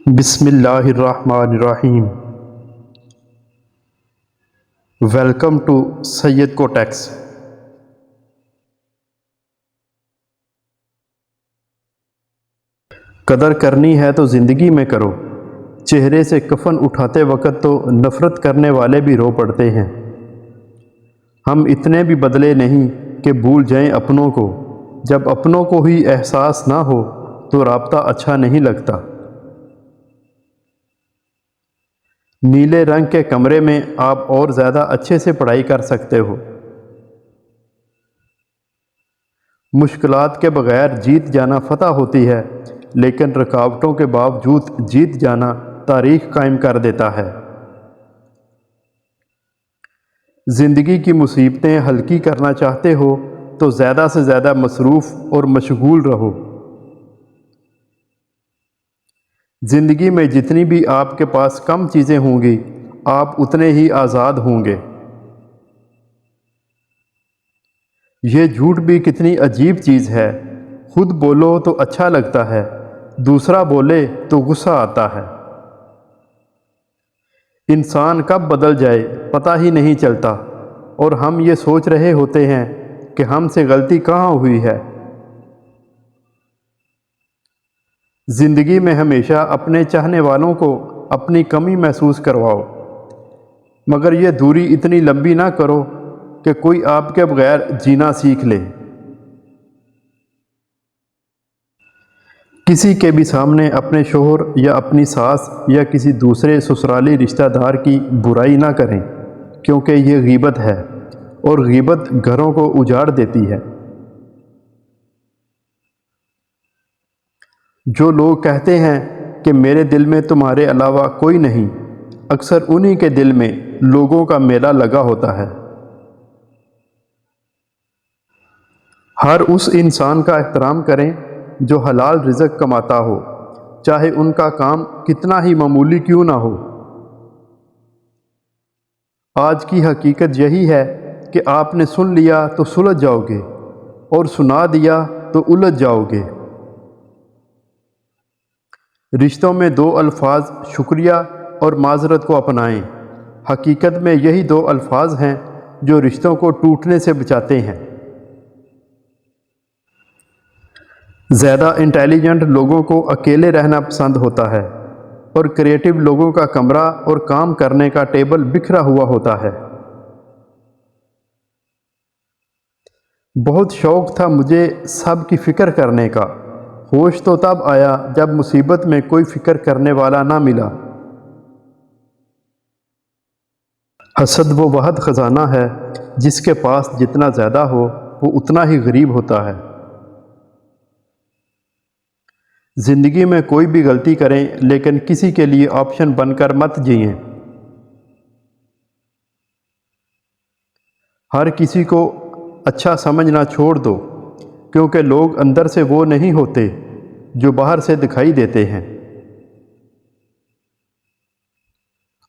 بسم اللہ الرحمن الرحیم۔ ویلکم ٹو سید کو ٹیکس۔ قدر کرنی ہے تو زندگی میں کرو، چہرے سے کفن اٹھاتے وقت تو نفرت کرنے والے بھی رو پڑتے ہیں۔ ہم اتنے بھی بدلے نہیں کہ بھول جائیں اپنوں کو، جب اپنوں کو ہی احساس نہ ہو تو رابطہ اچھا نہیں لگتا۔ نیلے رنگ کے کمرے میں آپ اور زیادہ اچھے سے پڑھائی کر سکتے ہو۔ مشکلات کے بغیر جیت جانا فتح ہوتی ہے، لیکن رکاوٹوں کے باوجود جیت جانا تاریخ قائم کر دیتا ہے۔ زندگی کی مصیبتیں ہلکی کرنا چاہتے ہو تو زیادہ سے زیادہ مصروف اور مشغول رہو۔ زندگی میں جتنی بھی آپ کے پاس کم چیزیں ہوں گی، آپ اتنے ہی آزاد ہوں گے۔ یہ جھوٹ بھی کتنی عجیب چیز ہے، خود بولو تو اچھا لگتا ہے، دوسرا بولے تو غصہ آتا ہے۔ انسان کب بدل جائے پتہ ہی نہیں چلتا، اور ہم یہ سوچ رہے ہوتے ہیں کہ ہم سے غلطی کہاں ہوئی ہے۔ زندگی میں ہمیشہ اپنے چاہنے والوں کو اپنی کمی محسوس کرواؤ، مگر یہ دوری اتنی لمبی نہ کرو کہ کوئی آپ کے بغیر جینا سیکھ لے۔ کسی کے بھی سامنے اپنے شوہر یا اپنی ساس یا کسی دوسرے سسرالی رشتہ دار کی برائی نہ کریں، کیونکہ یہ غیبت ہے، اور غیبت گھروں کو اجاڑ دیتی ہے۔ جو لوگ کہتے ہیں کہ میرے دل میں تمہارے علاوہ کوئی نہیں، اکثر انہی کے دل میں لوگوں کا میلہ لگا ہوتا ہے۔ ہر اس انسان کا احترام کریں جو حلال رزق کماتا ہو، چاہے ان کا کام کتنا ہی معمولی کیوں نہ ہو۔ آج کی حقیقت یہی ہے کہ آپ نے سن لیا تو سلجھ جاؤ گے، اور سنا دیا تو الجھ جاؤ گے۔ رشتوں میں دو الفاظ شکریہ اور معذرت کو اپنائیں۔ حقیقت میں یہی دو الفاظ ہیں جو رشتوں کو ٹوٹنے سے بچاتے ہیں۔ زیادہ انٹیلیجنٹ لوگوں کو اکیلے رہنا پسند ہوتا ہے، اور کریٹو لوگوں کا کمرہ اور کام کرنے کا ٹیبل بکھرا ہوا ہوتا ہے۔ بہت شوق تھا مجھے سب کی فکر کرنے کا، ہوش تو تب آیا جب مصیبت میں کوئی فکر کرنے والا نہ ملا۔ حسد وہ واحد خزانہ ہے جس کے پاس جتنا زیادہ ہو وہ اتنا ہی غریب ہوتا ہے۔ زندگی میں کوئی بھی غلطی کریں، لیکن کسی کے لیے آپشن بن کر مت جئیں۔ ہر کسی کو اچھا سمجھنا چھوڑ دو، کیونکہ لوگ اندر سے وہ نہیں ہوتے جو باہر سے دکھائی دیتے ہیں۔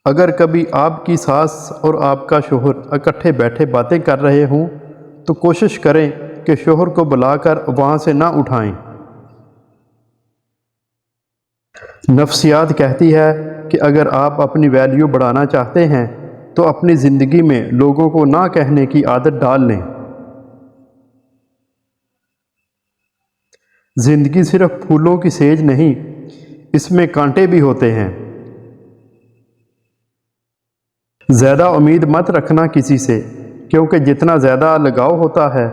اگر کبھی آپ کی ساس اور آپ کا شوہر اکٹھے بیٹھے باتیں کر رہے ہوں تو کوشش کریں کہ شوہر کو بلا کر وہاں سے نہ اٹھائیں۔ نفسیات کہتی ہے کہ اگر آپ اپنی ویلیو بڑھانا چاہتے ہیں تو اپنی زندگی میں لوگوں کو نہ کہنے کی عادت ڈال لیں۔ زندگی صرف پھولوں کی سیج نہیں، اس میں کانٹے بھی ہوتے ہیں۔ زیادہ امید مت رکھنا کسی سے، کیونکہ جتنا زیادہ لگاؤ ہوتا ہے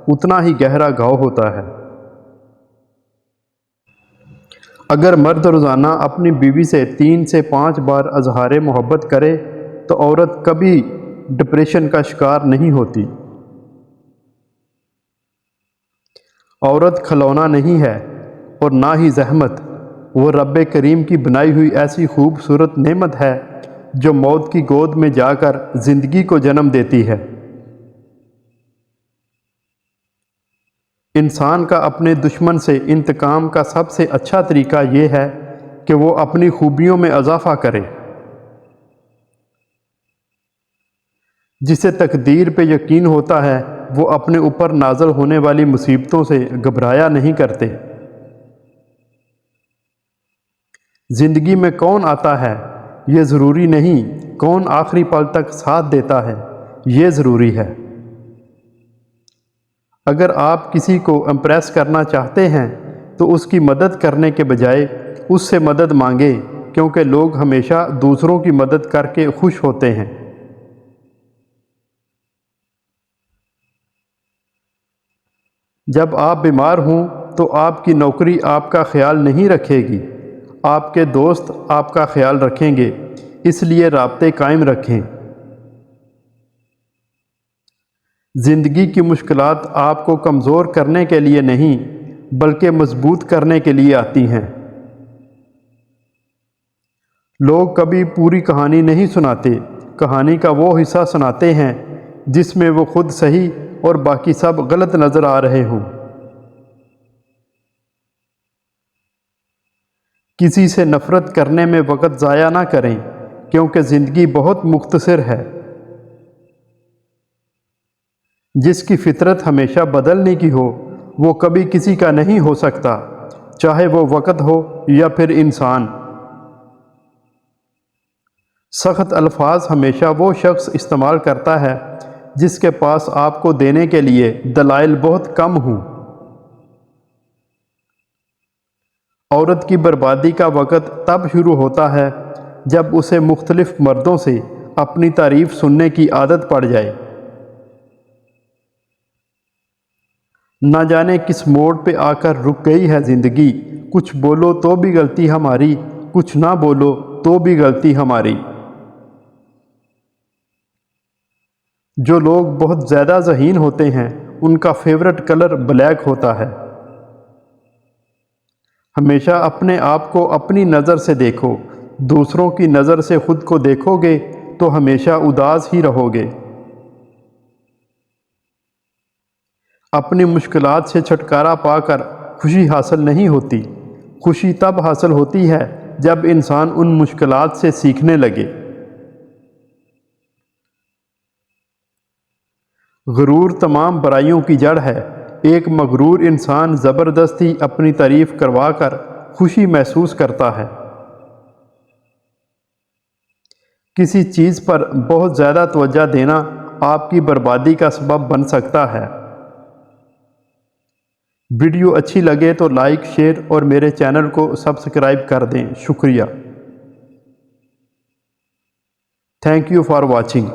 اتنا ہی گہرا گھاؤ ہوتا ہے۔ اگر مرد روزانہ اپنی بیوی سے 3 سے 5 بار اظہار محبت کرے تو عورت کبھی ڈپریشن کا شکار نہیں ہوتی۔ عورت کھلونا نہیں ہے اور نہ ہی زحمت، وہ رب کریم کی بنائی ہوئی ایسی خوبصورت نعمت ہے جو موت کی گود میں جا کر زندگی کو جنم دیتی ہے۔ انسان کا اپنے دشمن سے انتقام کا سب سے اچھا طریقہ یہ ہے کہ وہ اپنی خوبیوں میں اضافہ کرے۔ جسے تقدیر پہ یقین ہوتا ہے وہ اپنے اوپر نازل ہونے والی مصیبتوں سے گھبرایا نہیں کرتے۔ زندگی میں کون آتا ہے یہ ضروری نہیں، کون آخری پل تک ساتھ دیتا ہے یہ ضروری ہے۔ اگر آپ کسی کو امپریس کرنا چاہتے ہیں تو اس کی مدد کرنے کے بجائے اس سے مدد مانگیں، کیونکہ لوگ ہمیشہ دوسروں کی مدد کر کے خوش ہوتے ہیں۔ جب آپ بیمار ہوں تو آپ کی نوکری آپ کا خیال نہیں رکھے گی، آپ کے دوست آپ کا خیال رکھیں گے، اس لیے رابطے قائم رکھیں۔ زندگی کی مشکلات آپ کو کمزور کرنے کے لیے نہیں بلکہ مضبوط کرنے کے لیے آتی ہیں۔ لوگ کبھی پوری کہانی نہیں سناتے، کہانی کا وہ حصہ سناتے ہیں جس میں وہ خود صحیح اور باقی سب غلط نظر آ رہے ہوں۔ کسی سے نفرت کرنے میں وقت ضائع نہ کریں، کیونکہ زندگی بہت مختصر ہے۔ جس کی فطرت ہمیشہ بدلنے کی ہو وہ کبھی کسی کا نہیں ہو سکتا، چاہے وہ وقت ہو یا پھر انسان۔ سخت الفاظ ہمیشہ وہ شخص استعمال کرتا ہے جس کے پاس آپ کو دینے کے لیے دلائل بہت کم ہوں۔ عورت کی بربادی کا وقت تب شروع ہوتا ہے جب اسے مختلف مردوں سے اپنی تعریف سننے کی عادت پڑ جائے۔ نہ جانے کس موڑ پہ آ کر رک گئی ہے زندگی، کچھ بولو تو بھی غلطی ہماری، کچھ نہ بولو تو بھی غلطی ہماری۔ جو لوگ بہت زیادہ ذہین ہوتے ہیں ان کا فیورٹ کلر بلیک ہوتا ہے۔ ہمیشہ اپنے آپ کو اپنی نظر سے دیکھو، دوسروں کی نظر سے خود کو دیکھو گے تو ہمیشہ اداس ہی رہو گے۔ اپنی مشکلات سے چھٹکارا پا کر خوشی حاصل نہیں ہوتی، خوشی تب حاصل ہوتی ہے جب انسان ان مشکلات سے سیکھنے لگے۔ غرور تمام برائیوں کی جڑ ہے، ایک مغرور انسان زبردستی اپنی تعریف کروا کر خوشی محسوس کرتا ہے۔ کسی چیز پر بہت زیادہ توجہ دینا آپ کی بربادی کا سبب بن سکتا ہے۔ ویڈیو اچھی لگے تو لائک، شیئر اور میرے چینل کو سبسکرائب کر دیں۔ شکریہ۔ Thank you for watching.